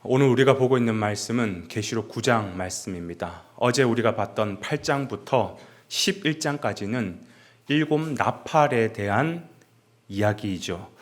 오늘 우리가 보고 있는 말씀은 계시록 9장 말씀입니다. 어제 우리가 봤던 8장부터 11장까지는 일곱 나팔에 대한 이야기이죠.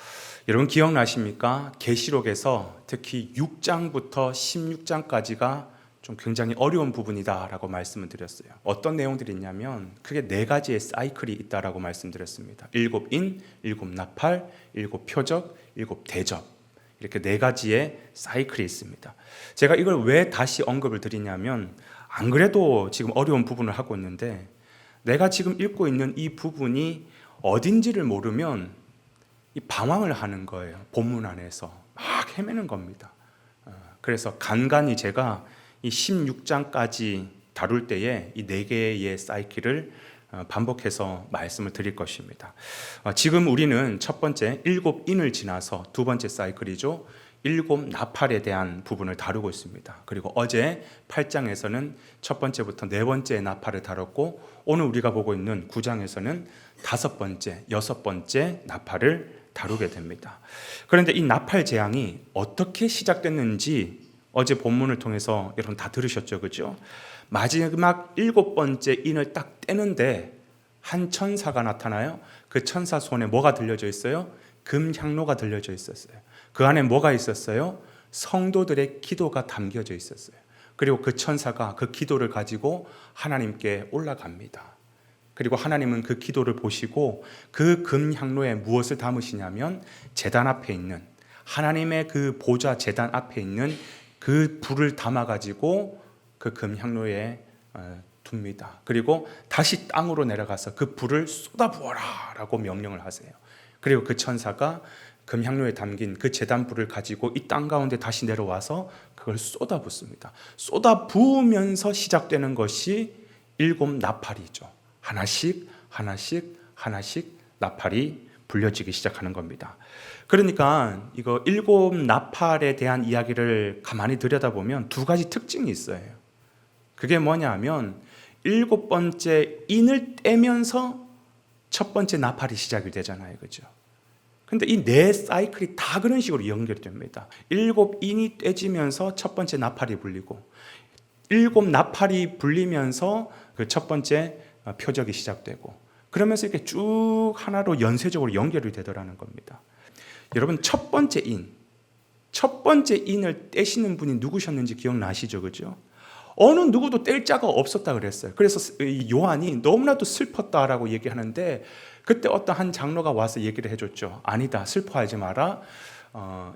여러분 기억나십니까? 계시록에서 특히 6장부터 16장까지가 좀 굉장히 어려운 부분이다라고 말씀을 드렸어요. 어떤 내용들이 있냐면 크게 네 가지의 사이클이 있다라고 말씀드렸습니다. 일곱 인, 일곱 나팔, 일곱 표적, 일곱 대접. 이렇게 네 가지의 사이클이 있습니다. 제가 이걸 왜 다시 언급을 드리냐면 안 그래도 지금 어려운 부분을 하고 있는데 내가 지금 읽고 있는 이 부분이 어딘지를 모르면 이 방황을 하는 거예요. 본문 안에서 막 헤매는 겁니다. 그래서 간간히 제가 이 16장까지 다룰 때에 이 네 개의 사이클을 반복해서 말씀을 드릴 것입니다. 지금 우리는 첫 번째 일곱 인을 지나서 두 번째 사이클이죠. 일곱 나팔에 대한 부분을 다루고 있습니다. 그리고 어제 8장에서는 첫 번째부터 네 번째 나팔을 다뤘고 오늘 우리가 보고 있는 9장에서는 다섯 번째, 여섯 번째 나팔을 다루게 됩니다. 그런데 이 나팔 재앙이 어떻게 시작됐는지 어제 본문을 통해서 여러분 다 들으셨죠, 그죠? 마지막 일곱 번째 인을 딱 떼는데 한 천사가 나타나요. 그 천사 손에 뭐가 들려져 있어요? 금향로가 들려져 있었어요. 그 안에 뭐가 있었어요? 성도들의 기도가 담겨져 있었어요. 그리고 그 천사가 그 기도를 가지고 하나님께 올라갑니다. 그리고 하나님은 그 기도를 보시고 그 금향로에 무엇을 담으시냐면 제단 앞에 있는 하나님의 그 보좌 제단 앞에 있는 그 불을 담아가지고 그 금향로에 둡니다. 그리고 다시 땅으로 내려가서 그 불을 쏟아부어라 라고 명령을 하세요. 그리고 그 천사가 금향로에 담긴 그 제단 불을 가지고 이 땅 가운데 다시 내려와서 그걸 쏟아붓습니다. 쏟아부으면서 시작되는 것이 일곱 나팔이죠. 하나씩 하나씩 하나씩 나팔이 불려지기 시작하는 겁니다. 그러니까 이거 일곱 나팔에 대한 이야기를 가만히 들여다보면 두 가지 특징이 있어요. 그게 뭐냐 하면 일곱 번째 인을 떼면서 첫 번째 나팔이 시작이 되잖아요. 그죠? 근데 이 네 사이클이 다 그런 식으로 연결됩니다. 일곱 인이 떼지면서 첫 번째 나팔이 불리고 일곱 나팔이 불리면서 그 첫 번째 표적이 시작되고 그러면서 이렇게 쭉 하나로 연쇄적으로 연결이 되더라는 겁니다. 여러분 첫 번째 인을 떼시는 분이 누구셨는지 기억나시죠? 그죠? 어느 누구도 뗄 자가 없었다 그랬어요. 그래서 요한이 너무나도 슬펐다라고 얘기하는데 그때 어떤 한 장로가 와서 얘기를 해줬죠. 아니다, 슬퍼하지 마라.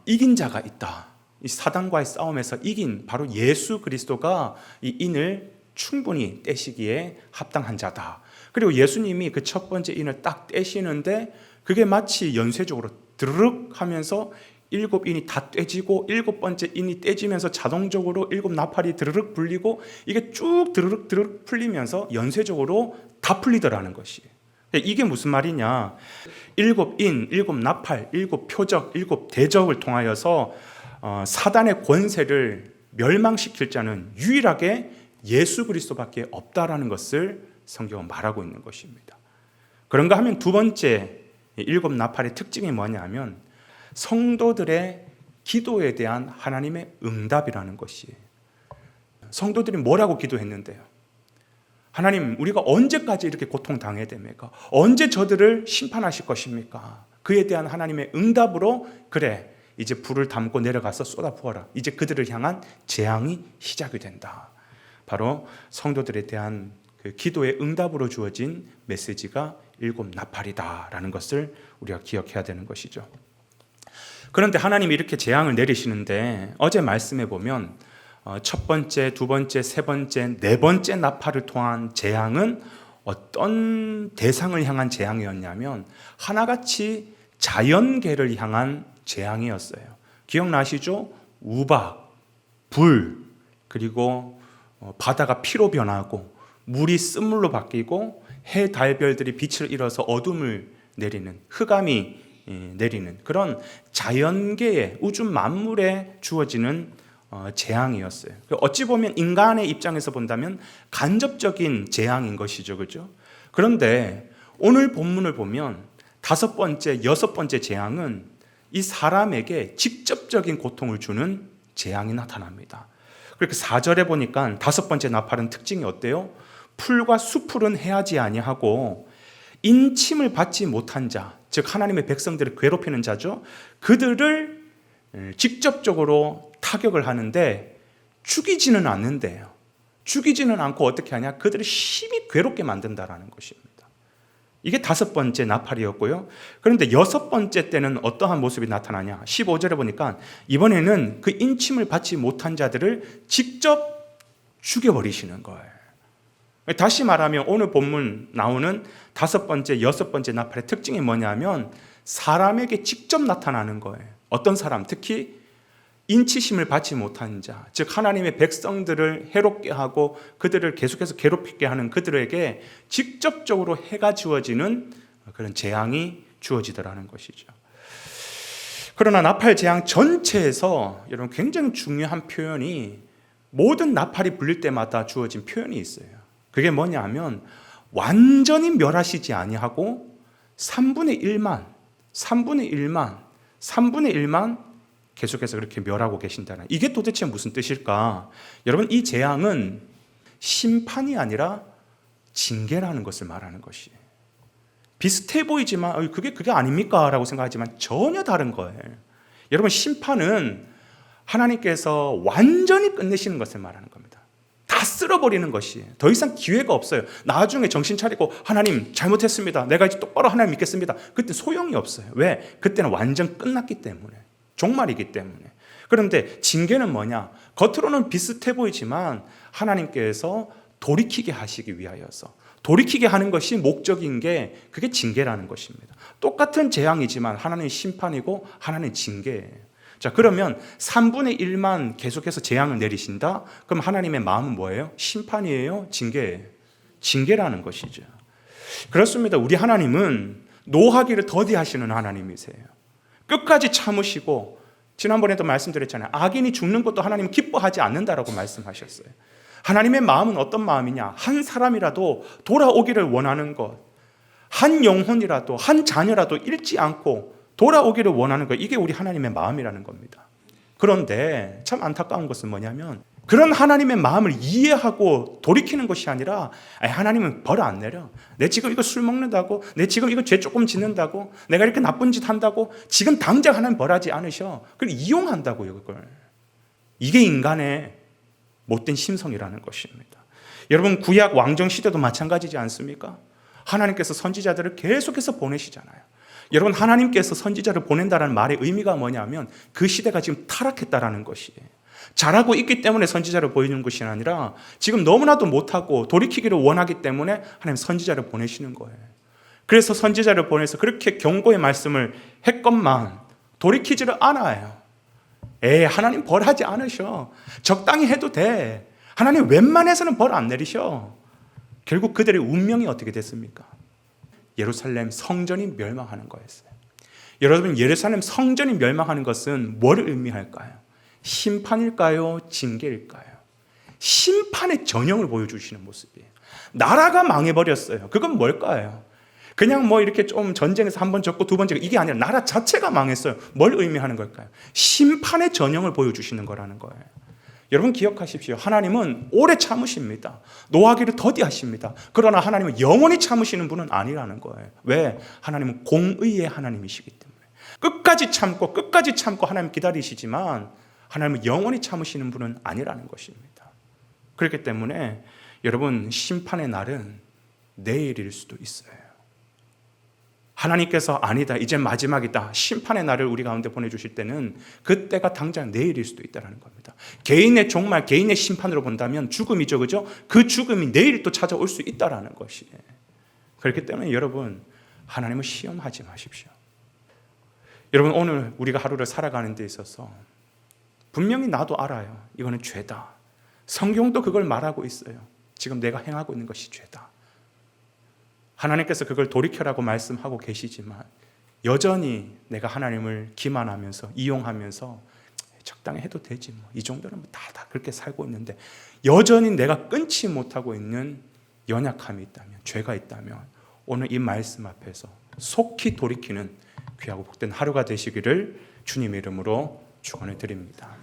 이긴 자가 있다. 이 사단과의 싸움에서 이긴 바로 예수 그리스도가 이 인을 충분히 떼시기에 합당한 자다. 그리고 예수님이 그 첫 번째 인을 딱 떼시는데 그게 마치 연쇄적으로 드르륵 하면서 일곱 인이 다 떼지고 일곱 번째 인이 떼지면서 자동적으로 일곱 나팔이 드르륵 불리고 이게 쭉 드르륵 풀리면서 연쇄적으로 다 풀리더라는 것이. 이게 무슨 말이냐? 일곱 인, 일곱 나팔, 일곱 표적, 일곱 대적을 통하여서 사단의 권세를 멸망시킬 자는 유일하게 예수 그리스도밖에 없다라는 것을 성경은 말하고 있는 것입니다. 그런가 하면 두 번째 일곱 나팔의 특징이 뭐냐면 성도들의 기도에 대한 하나님의 응답이라는 것이에요. 성도들이 뭐라고 기도했는데요? 하나님, 우리가 언제까지 이렇게 고통당해야 됩니까? 언제 저들을 심판하실 것입니까? 그에 대한 하나님의 응답으로 그래, 이제 불을 담고 내려가서 쏟아부어라. 이제 그들을 향한 재앙이 시작이 된다. 바로 성도들에 대한 그 기도의 응답으로 주어진 메시지가 일곱 나팔이다라는 것을 우리가 기억해야 되는 것이죠. 그런데 하나님이 이렇게 재앙을 내리시는데 어제 말씀해 보면 첫 번째, 두 번째, 세 번째, 네 번째 나팔을 통한 재앙은 어떤 대상을 향한 재앙이었냐면 하나같이 자연계를 향한 재앙이었어요. 기억나시죠? 우박, 불, 그리고 바다가 피로 변하고 물이 쓴물로 바뀌고 해, 달, 별들이 빛을 잃어서 어둠을 내리는 흑암이 내리는 그런 자연계의 우주 만물에 주어지는 재앙이었어요. 어찌 보면 인간의 입장에서 본다면 간접적인 재앙인 것이죠. 그렇죠? 그런데 오늘 본문을 보면 다섯 번째, 여섯 번째 재앙은 이 사람에게 직접적인 고통을 주는 재앙이 나타납니다. 그렇게 4절에 보니까 5번째 나팔은 특징이 어때요? 풀과 수풀은 해하지 아니하고 인침을 받지 못한 자, 즉 하나님의 백성들을 괴롭히는 자죠. 그들을 직접적으로 타격을 하는데 죽이지는 않는데요. 죽이지는 않고 어떻게 하냐? 그들을 심히 괴롭게 만든다라는 것입니다. 이게 5번째 나팔이었고요. 그런데 6번째 때는 어떠한 모습이 나타나냐? 15절에 보니까 이번에는 그 인침을 받지 못한 자들을 직접 죽여버리시는 거예요. 다시 말하면 오늘 본문 나오는 5번째, 6번째 나팔의 특징이 뭐냐면 사람에게 직접 나타나는 거예요. 어떤 사람, 특히 인치심을 받지 못한 자, 즉 하나님의 백성들을 해롭게 하고 그들을 계속해서 괴롭히게 하는 그들에게 직접적으로 해가 주어지는 그런 재앙이 주어지더라는 것이죠. 그러나 나팔 재앙 전체에서 여러분 굉장히 중요한 표현이 모든 나팔이 불릴 때마다 주어진 표현이 있어요. 그게 뭐냐 하면 완전히 멸하시지 아니하고 3분의 1만 계속해서 그렇게 멸하고 계신다는, 이게 도대체 무슨 뜻일까? 여러분, 이 재앙은 심판이 아니라 징계라는 것을 말하는 것이에요. 비슷해 보이지만 그게 아닙니까? 라고 생각하지만 전혀 다른 거예요. 여러분, 심판은 하나님께서 완전히 끝내시는 것을 말하는 겁니다. 다 쓸어버리는 것이에요. 더 이상 기회가 없어요. 나중에 정신 차리고 하나님 잘못했습니다, 내가 이제 똑바로 하나님 믿겠습니다, 그때 소용이 없어요. 왜? 그때는 완전 끝났기 때문에, 종말이기 때문에. 그런데 징계는 뭐냐? 겉으로는 비슷해 보이지만 하나님께서 돌이키게 하시기 위하여서, 돌이키게 하는 것이 목적인 게 그게 징계라는 것입니다. 똑같은 재앙이지만 하나님은 심판이고 하나님은 징계예요. 자, 그러면 3분의 1만 계속해서 재앙을 내리신다? 그럼 하나님의 마음은 뭐예요? 심판이에요? 징계예요? 징계라는 것이죠. 그렇습니다. 우리 하나님은 노하기를 더디하시는 하나님이세요. 끝까지 참으시고, 지난번에도 말씀드렸잖아요. 악인이 죽는 것도 하나님은 기뻐하지 않는다라고 말씀하셨어요. 하나님의 마음은 어떤 마음이냐? 한 사람이라도 돌아오기를 원하는 것, 한 영혼이라도, 한 자녀라도 잃지 않고 돌아오기를 원하는 것, 이게 우리 하나님의 마음이라는 겁니다. 그런데 참 안타까운 것은 뭐냐면 그런 하나님의 마음을 이해하고 돌이키는 것이 아니라, 하나님은 벌 안 내려, 내 지금 이거 술 먹는다고, 내 지금 이거 죄 조금 짓는다고, 내가 이렇게 나쁜 짓 한다고 지금 당장 하나님 벌하지 않으셔. 그걸 이용한다고요, 그걸. 이게 인간의 못된 심성이라는 것입니다. 여러분, 구약 왕정 시대도 마찬가지지 않습니까? 하나님께서 선지자들을 계속해서 보내시잖아요. 여러분, 하나님께서 선지자를 보낸다는 말의 의미가 뭐냐면 그 시대가 지금 타락했다라는 것이에요. 잘하고 있기 때문에 선지자를 보이는 것이 아니라 지금 너무나도 못하고 돌이키기를 원하기 때문에 하나님 선지자를 보내시는 거예요. 그래서 선지자를 보내서 그렇게 경고의 말씀을 했건만 돌이키지를 않아요. 하나님 벌하지 않으셔. 적당히 해도 돼. 하나님 웬만해서는 벌 안 내리셔. 결국 그들의 운명이 어떻게 됐습니까? 예루살렘 성전이 멸망하는 거였어요. 여러분, 예루살렘 성전이 멸망하는 것은 뭘 의미할까요? 심판일까요? 징계일까요? 심판의 전형을 보여주시는 모습이에요. 나라가 망해버렸어요. 그건 뭘까요? 그냥 뭐 이렇게 좀 전쟁에서 한 번 졌고 두 번 졌고 이게 아니라 나라 자체가 망했어요. 뭘 의미하는 걸까요? 심판의 전형을 보여주시는 거라는 거예요. 여러분, 기억하십시오. 하나님은 오래 참으십니다. 노하기를 더디하십니다. 그러나 하나님은 영원히 참으시는 분은 아니라는 거예요. 왜? 하나님은 공의의 하나님이시기 때문에. 끝까지 참고 하나님 기다리시지만 하나님은 영원히 참으시는 분은 아니라는 것입니다. 그렇기 때문에 여러분, 심판의 날은 내일일 수도 있어요. 하나님께서 아니다, 이제 마지막이다, 심판의 날을 우리 가운데 보내주실 때는 그때가 당장 내일일 수도 있다는 겁니다. 개인의 종말, 개인의 심판으로 본다면 죽음이죠, 그죠? 그 죽음이 내일 또 찾아올 수 있다는 것이에요. 그렇기 때문에 여러분, 하나님을 시험하지 마십시오. 여러분, 오늘 우리가 하루를 살아가는 데 있어서 분명히 나도 알아요. 이거는 죄다. 성경도 그걸 말하고 있어요. 지금 내가 행하고 있는 것이 죄다. 하나님께서 그걸 돌이켜라고 말씀하고 계시지만 여전히 내가 하나님을 기만하면서 이용하면서 적당히 해도 되지, 뭐 이 정도는 다 그렇게 살고 있는데 여전히 내가 끊지 못하고 있는 연약함이 있다면, 죄가 있다면 오늘 이 말씀 앞에서 속히 돌이키는 귀하고 복된 하루가 되시기를 주님의 이름으로 축원을 드립니다.